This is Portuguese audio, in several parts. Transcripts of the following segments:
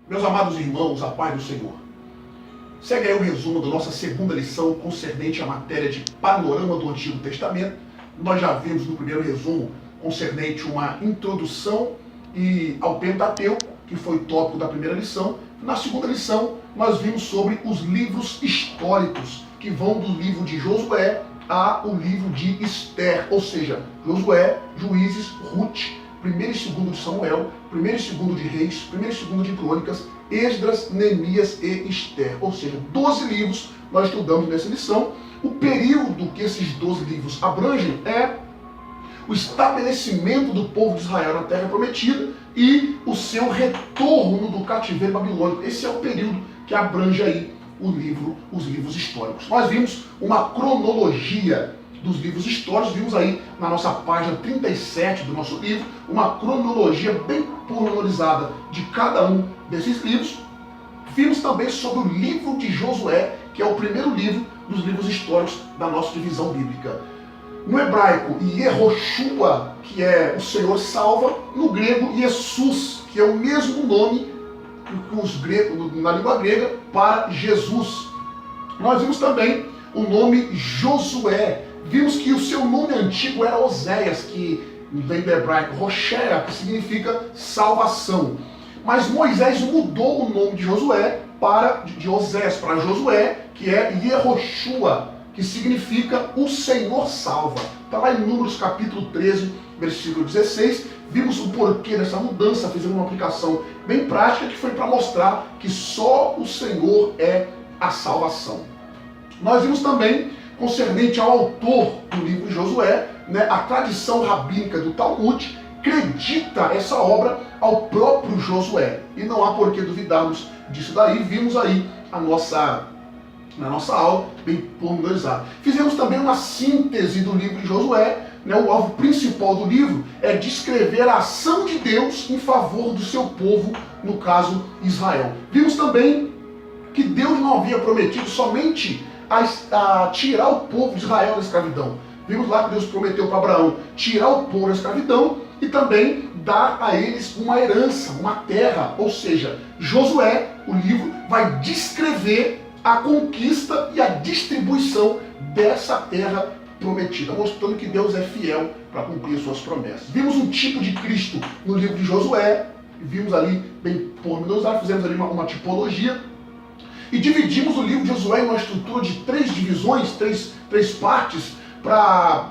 Meus amados irmãos, a paz do Senhor. Segue aí o resumo da nossa segunda lição concernente à matéria de panorama do Antigo Testamento. Nós já vimos no primeiro resumo concernente uma introdução ao Pentateuco, que foi o tópico da primeira lição. Na segunda lição, nós vimos sobre os livros históricos, que vão do livro de Josué ao livro de Esther, ou seja, Josué, Juízes, Ruth, 1º e 2º de Samuel, 1º e 2º de Reis, 1º e 2º de Crônicas, Esdras, Neemias e Esther. Ou seja, 12 livros nós estudamos nessa lição. O período que esses 12 livros abrangem é o estabelecimento do povo de Israel na Terra Prometida e o seu retorno do cativeiro babilônico. Esse é o período que abrange aí os livros históricos. Nós vimos uma cronologia dos livros históricos, vimos aí na nossa página 37 do nosso livro, uma cronologia bem pormenorizada de cada um desses livros. Vimos também sobre o livro de Josué, que é o primeiro livro dos livros históricos da nossa divisão bíblica. No hebraico, Yehoshua, que é o Senhor salva, no grego, Jesus, que é o mesmo nome que os gregos, na língua grega, para Jesus. Nós vimos também o nome Josué. Vimos que o seu nome antigo era Oséias, que vem do hebraico Roshea, que significa salvação. Mas Moisés mudou o nome de Josué de Oséias para Josué, que é Yehoshua, que significa o Senhor salva. Está lá em Números capítulo 13, versículo 16. Vimos o porquê dessa mudança, fizemos uma aplicação bem prática que foi para mostrar que só o Senhor é a salvação. Nós vimos também, concernente ao autor do livro de Josué, a tradição rabínica do Talmud acredita essa obra ao próprio Josué. E não há por que duvidarmos disso daí. Vimos aí na nossa aula, bem pormenorizada. Fizemos também uma síntese do livro de Josué. O alvo principal do livro é descrever a ação de Deus em favor do seu povo, no caso Israel. Vimos também que Deus não havia prometido somente a tirar o povo de Israel da escravidão. Vimos lá que Deus prometeu para Abraão tirar o povo da escravidão e também dar a eles uma herança, uma terra. Ou seja, Josué, o livro, vai descrever a conquista e a distribuição dessa terra prometida, mostrando que Deus é fiel para cumprir suas promessas. Vimos um tipo de Cristo no livro de Josué, vimos ali bem pormenorizado, fizemos ali uma tipologia e dividimos o livro de Josué em uma estrutura de 3 divisões, três partes, para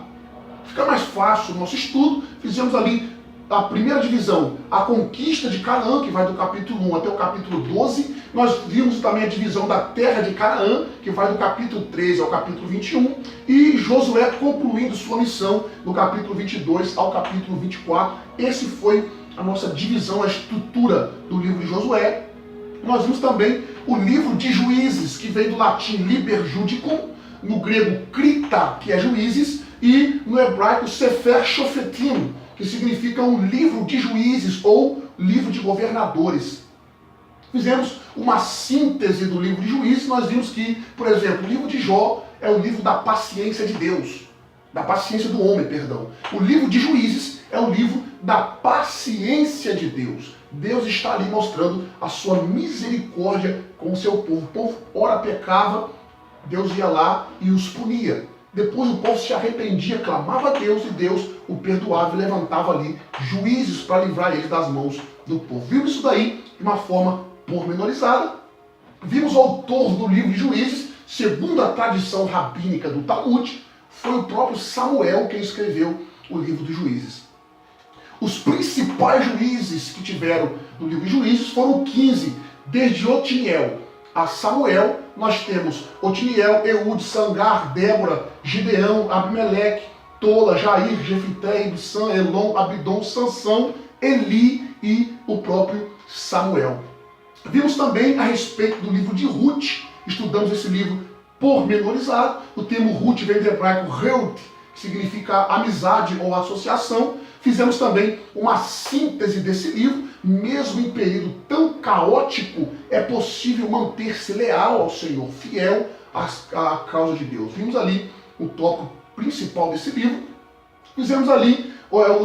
ficar mais fácil o nosso estudo. Fizemos ali a primeira divisão, a conquista de Canaã, que vai do capítulo 1 até o capítulo 12. Nós vimos também a divisão da terra de Canaã, que vai do capítulo 13 ao capítulo 21. E Josué concluindo sua missão do capítulo 22 ao capítulo 24. Esse foi a nossa divisão, a estrutura do livro de Josué. Nós vimos também o livro de Juízes, que vem do latim Liber Judicum, no grego Krita, que é Juízes, e no hebraico Sefer Shofetim, que significa um livro de juízes ou livro de governadores. Fizemos uma síntese do livro de Juízes. Nós vimos que, por exemplo, o livro de Jó é o livro da paciência de Deus, da paciência do homem, perdão. O livro de Juízes é o livro da paciência de Deus. Deus está ali mostrando a sua misericórdia com o seu povo. O povo, ora, pecava, Deus ia lá e os punia. Depois o povo se arrependia, clamava a Deus e Deus o perdoava e levantava ali juízes para livrar eles das mãos do povo. Vimos isso daí de uma forma pormenorizada. Vimos o autor do livro de Juízes, segundo a tradição rabínica do Talmud, foi o próprio Samuel quem escreveu o livro de Juízes. Os principais juízes que tiveram no livro de Juízes foram 15, desde Otiniel a Samuel. Nós temos Otiniel, Eude, Sangar, Débora, Gideão, Abimeleque, Tola, Jair, Jefité, Ibsã, Elon, Abidom, Sansão, Eli e o próprio Samuel. Vimos também a respeito do livro de Ruth. Estudamos esse livro pormenorizado. O termo Ruth vem do hebraico Reut, que significa amizade ou associação. Fizemos também uma síntese desse livro. Mesmo em período tão caótico, é possível manter-se leal ao Senhor, fiel à causa de Deus. Vimos ali o tópico principal desse livro. Fizemos ali,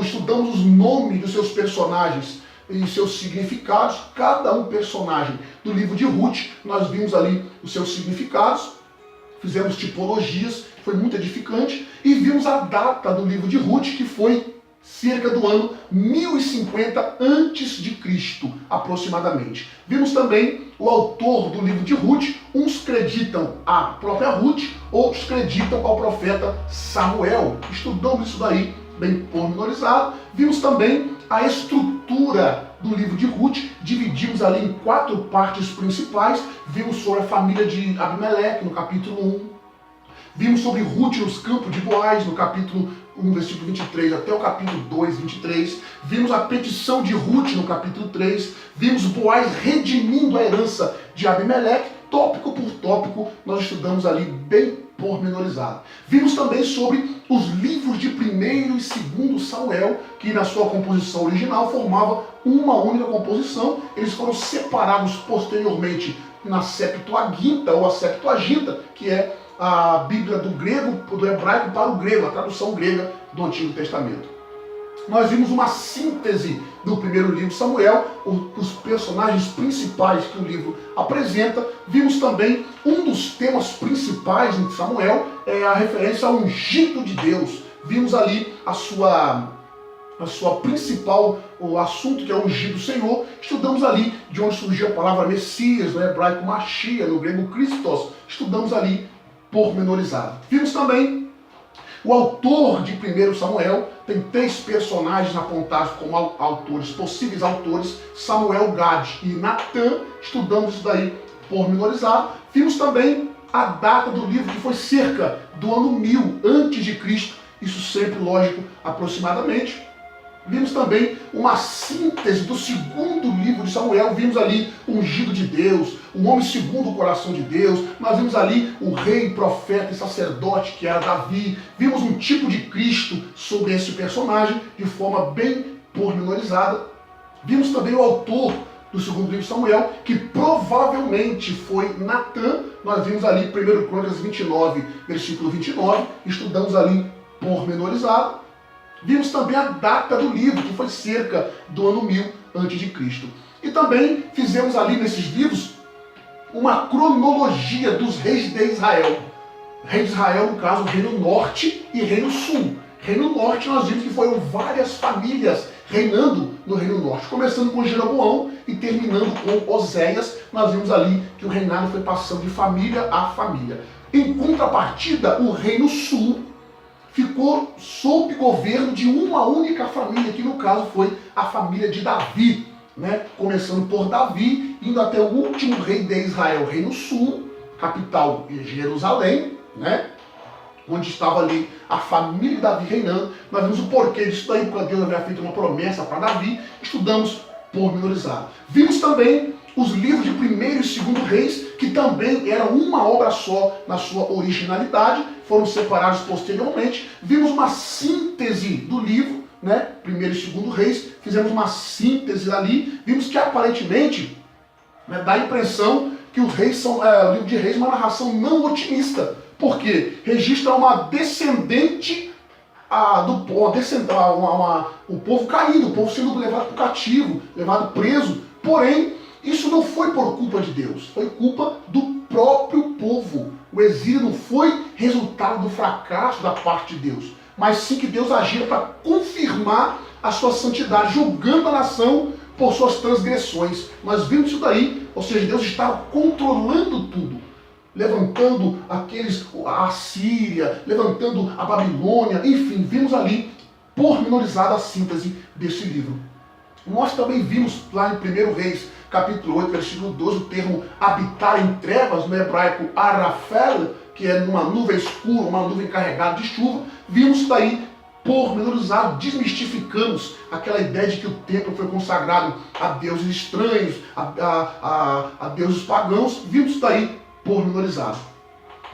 estudamos os nomes dos seus personagens em seus significados, cada um personagem do livro de Ruth, nós vimos ali os seus significados, fizemos tipologias, foi muito edificante, e vimos a data do livro de Ruth, que foi cerca do ano 1050 a.C., aproximadamente. Vimos também o autor do livro de Ruth, uns acreditam a própria Ruth, outros acreditam ao profeta Samuel. Estudamos isso daí bem pormenorizado. Vimos também a estrutura do livro de Ruth, dividimos ali em 4 partes principais. Vimos sobre a família de Abimeleque, no capítulo 1. Vimos sobre Ruth nos campos de Boaz, no capítulo 1, versículo 23, até o capítulo 2, 23. Vimos a petição de Ruth no capítulo 3. Vimos Boaz redimindo a herança de Abimeleque. Tópico por tópico, nós estudamos ali bem pormenorizado. Vimos também sobre os livros de 1º e 2º Samuel, que na sua composição original formava uma única composição. Eles foram separados posteriormente na Septuaginta, ou a Septuaginta, que é a Bíblia do grego, do hebraico para o grego, a tradução grega do Antigo Testamento. Nós vimos uma síntese do primeiro livro de Samuel, os personagens principais que o livro apresenta. Vimos também um dos temas principais de Samuel, a referência ao ungido de Deus. Vimos ali a sua principal, o assunto que é o ungido do Senhor. Estudamos ali de onde surgiu a palavra Messias, no hebraico Mashiach, no grego Christos. Estudamos ali pormenorizado. Vimos também o autor de 1 Samuel, tem 3 personagens apontados como autores, possíveis autores, Samuel, Gad e Natã. Estudamos isso daí pormenorizado. Vimos também a data do livro, que foi cerca do ano 1000 a.C., isso sempre lógico, aproximadamente. Vimos também uma síntese do 2º livro de Samuel. Vimos ali o ungido de Deus, o homem segundo o coração de Deus. Nós vimos ali o rei, profeta e sacerdote, que era Davi. Vimos um tipo de Cristo sobre esse personagem, de forma bem pormenorizada. Vimos também o autor do 2º livro de Samuel, que provavelmente foi Natã. Nós vimos ali 1 Crônicas 29, versículo 29. Estudamos ali pormenorizado. Vimos também a data do livro, que foi cerca do ano 1000 a.C. E também fizemos ali nesses livros uma cronologia dos reis de Israel. Rei de Israel, no caso, Reino Norte e Reino Sul. Reino Norte, nós vimos que foram várias famílias reinando no Reino Norte, começando com Jeroboão e terminando com Oséias. Nós vimos ali que o reinado foi passando de família a família. Em contrapartida, o Reino Sul ficou sob governo de uma única família, que no caso foi a família de Davi, né? Começando por Davi, indo até o último rei de Israel, Reino Sul, capital Jerusalém, né? Onde estava ali a família de Davi reinando. Nós vimos o porquê disso daí, porque Deus havia feito uma promessa para Davi. Estudamos pormenorizado. Vimos também os livros de 1º e 2º Reis, que também eram uma obra só na sua originalidade, foram separados posteriormente. Vimos uma síntese do livro, né? 1º e 2º Reis, fizemos uma síntese ali. Vimos que aparentemente, né, dá a impressão que os reis são, o livro de Reis é uma narração não otimista, porque registra uma descendente o povo caindo, o povo sendo levado para o cativo, levado preso. Porém, isso não foi por culpa de Deus, foi culpa do próprio povo. O exílio não foi resultado do fracasso da parte de Deus, mas sim que Deus agia para confirmar a sua santidade, julgando a nação por suas transgressões. Nós vimos isso daí, ou seja, Deus estava controlando tudo, levantando a Síria, levantando a Babilônia, enfim, vimos ali pormenorizada a síntese desse livro. Nós também vimos lá em 1 Reis, capítulo 8, versículo 12, o termo habitar em trevas, no hebraico arafel, que é numa nuvem escura, uma nuvem carregada de chuva. Vimos isso daí pormenorizado, desmistificamos aquela ideia de que o templo foi consagrado a deuses estranhos, a deuses pagãos. Vimos isso daí pormenorizado.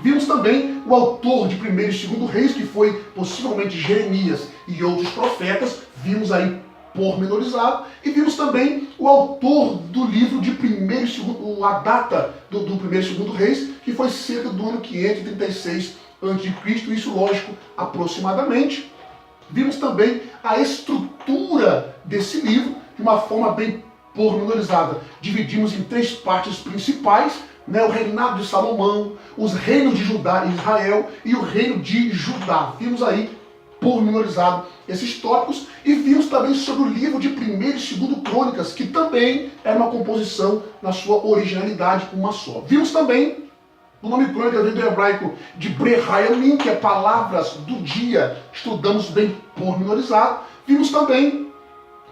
Vimos também o autor de 1º e 2º Reis, que foi possivelmente Jeremias e outros profetas. Vimos aí pormenorizado. E vimos também o autor do livro de 1º e 2º, a data do 1º e 2º Reis, que foi cerca do ano 536 a.C., isso lógico, aproximadamente. Vimos também a estrutura desse livro, de uma forma bem pormenorizada. Dividimos em 3 partes principais, né, o reinado de Salomão, os reinos de Judá e Israel e o reino de Judá. Vimos aí pormenorizado esses tópicos e vimos também sobre o livro de 1º e 2º Crônicas, que também é uma composição na sua originalidade uma só. Vimos também o nome crônica vem do hebraico de Brehayamim, que é palavras do dia, estudamos bem pormenorizado. Vimos também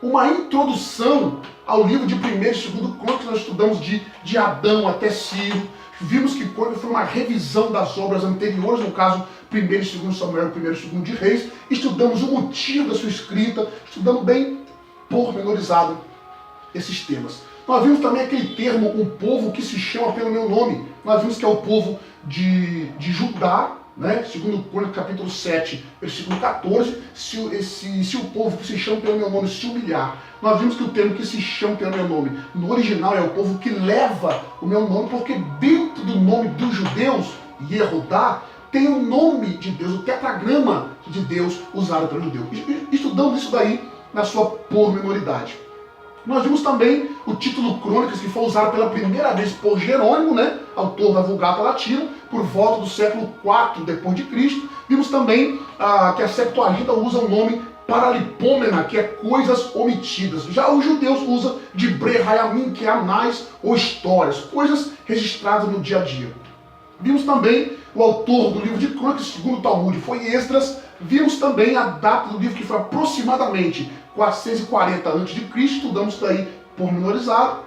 uma introdução ao livro de 1º e 2º Crônicas, nós estudamos de Adão até Ciro. Vimos que foi uma revisão das obras anteriores, no caso 1º e 2º Samuel, 1º e 2º de Reis. Estudamos o motivo da sua escrita, estudamos bem pormenorizado esses temas. Nós vimos também aquele termo, um povo que se chama pelo meu nome. Nós vimos que é o povo de Judá, né? Segundo Crônicas, capítulo 7, versículo 14, se o povo que se chama pelo meu nome se humilhar. Nós vimos que o termo que se chama pelo meu nome, no original é o povo que leva o meu nome, porque dentro do nome dos judeus, Yehudá, tem o nome de Deus, o tetragrama de Deus usado pelo judeu. Estudamos isso daí na sua pormenoridade. Nós vimos também o título Crônicas, que foi usado pela primeira vez por Jerônimo, né, autor da Vulgata Latina, por volta do século IV depois de Cristo. Vimos também que a Septuaginta usa o nome Paralipômena, que é coisas omitidas. Já os judeus usam de Brehayamim, que é anais ou histórias, coisas registradas no dia a dia. Vimos também o autor do livro de Crônicas, segundo o Talmud, foi Esdras. Vimos também a data do livro, que foi aproximadamente 440 a.C., estudamos isso daí pormenorizado.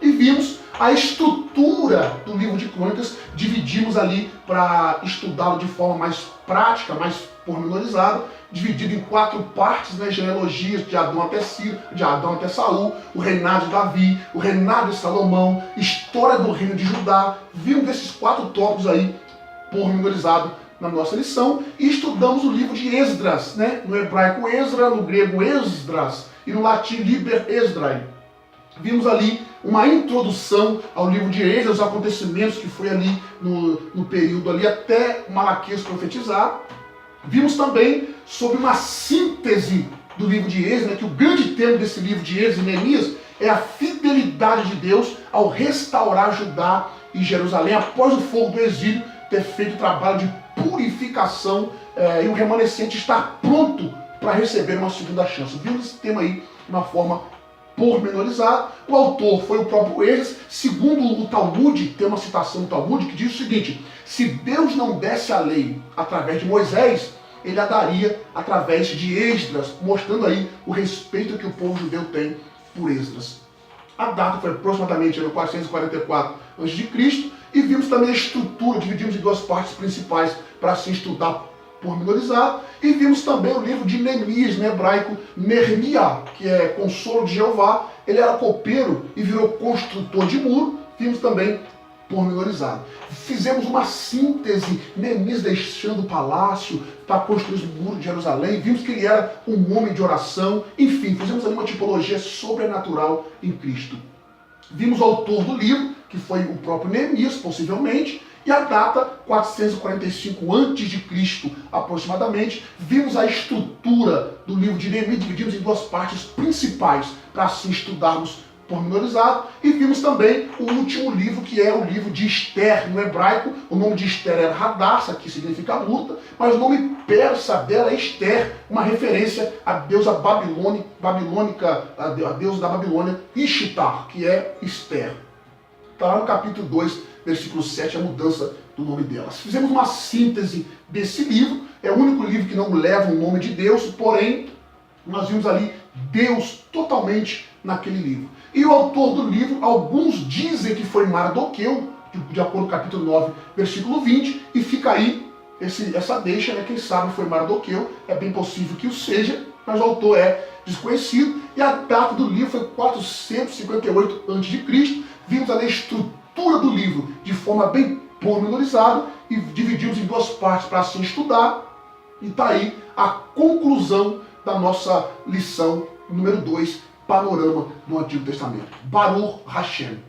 E vimos a estrutura do livro de Crônicas, dividimos ali para estudá-lo de forma mais prática, mais pormenorizada, dividido em 4 partes, né, genealogias de Adão até Ciro, de Adão até Saul, o reinado de Davi, o reinado de Salomão, história do reino de Judá. Vimos esses 4 tópicos aí pormenorizado na nossa lição e estudamos o livro de Esdras, né? No hebraico Ezra, no grego Esdras e no latim Liber Esdrai. Vimos ali uma introdução ao livro de Esdras, os acontecimentos que foi ali no período ali até Malaquias profetizar. Vimos também sobre uma síntese do livro de Esdras, né? Que o grande tema desse livro de Esdras e Neemias é a fidelidade de Deus ao restaurar Judá e Jerusalém após o fogo do exílio ter feito o trabalho de purificação e o remanescente estar pronto para receber uma segunda chance. Vimos esse tema aí de uma forma pormenorizada. O autor foi o próprio Esdras. Segundo o Talmud, tem uma citação do Talmud que diz o seguinte: se Deus não desse a lei através de Moisés, ele a daria através de Esdras, mostrando aí o respeito que o povo judeu tem por Esdras. A data foi aproximadamente em 444 a.C. e vimos também a estrutura, dividimos em 2 partes principais para se estudar pormenorizado. E vimos também o livro de Neemias, no hebraico Nermia, que é consolo de Jeová. Ele era copeiro e virou construtor de muro. Vimos também pormenorizado. Fizemos uma síntese, Neemias deixando o palácio para construir o muro de Jerusalém. Vimos que ele era um homem de oração. Enfim, fizemos ali uma tipologia sobrenatural em Cristo. Vimos o autor do livro, que foi o próprio Neemias, possivelmente, e a data 445 a.C. aproximadamente. Vimos a estrutura do livro de Neemias, dividimos em 2 partes principais para assim estudarmos pormenorizado. E vimos também o último livro, que é o livro de Esther, no hebraico. O nome de Esther era Hadassah, que significa luta, mas o nome persa dela é Esther, uma referência à deusa babilônica, a deusa da Babilônia, Ishtar, que é Esther. Está lá no capítulo 2, versículo 7, a mudança do nome dela. Fizemos uma síntese desse livro. É o único livro que não leva o nome de Deus, porém, nós vimos ali Deus totalmente naquele livro. E o autor do livro, alguns dizem que foi Mardoqueu, de acordo com o capítulo 9, versículo 20, e fica aí essa deixa, né? Quem sabe foi Mardoqueu, é bem possível que o seja, mas o autor é desconhecido, e a data do livro foi 458 a.C. Vimos ali a estrutura do livro de forma bem pormenorizada e dividimos em 2 partes para assim estudar, e está aí a conclusão da nossa lição número 2, Panorama do Antigo Testamento. Baruch Hashem.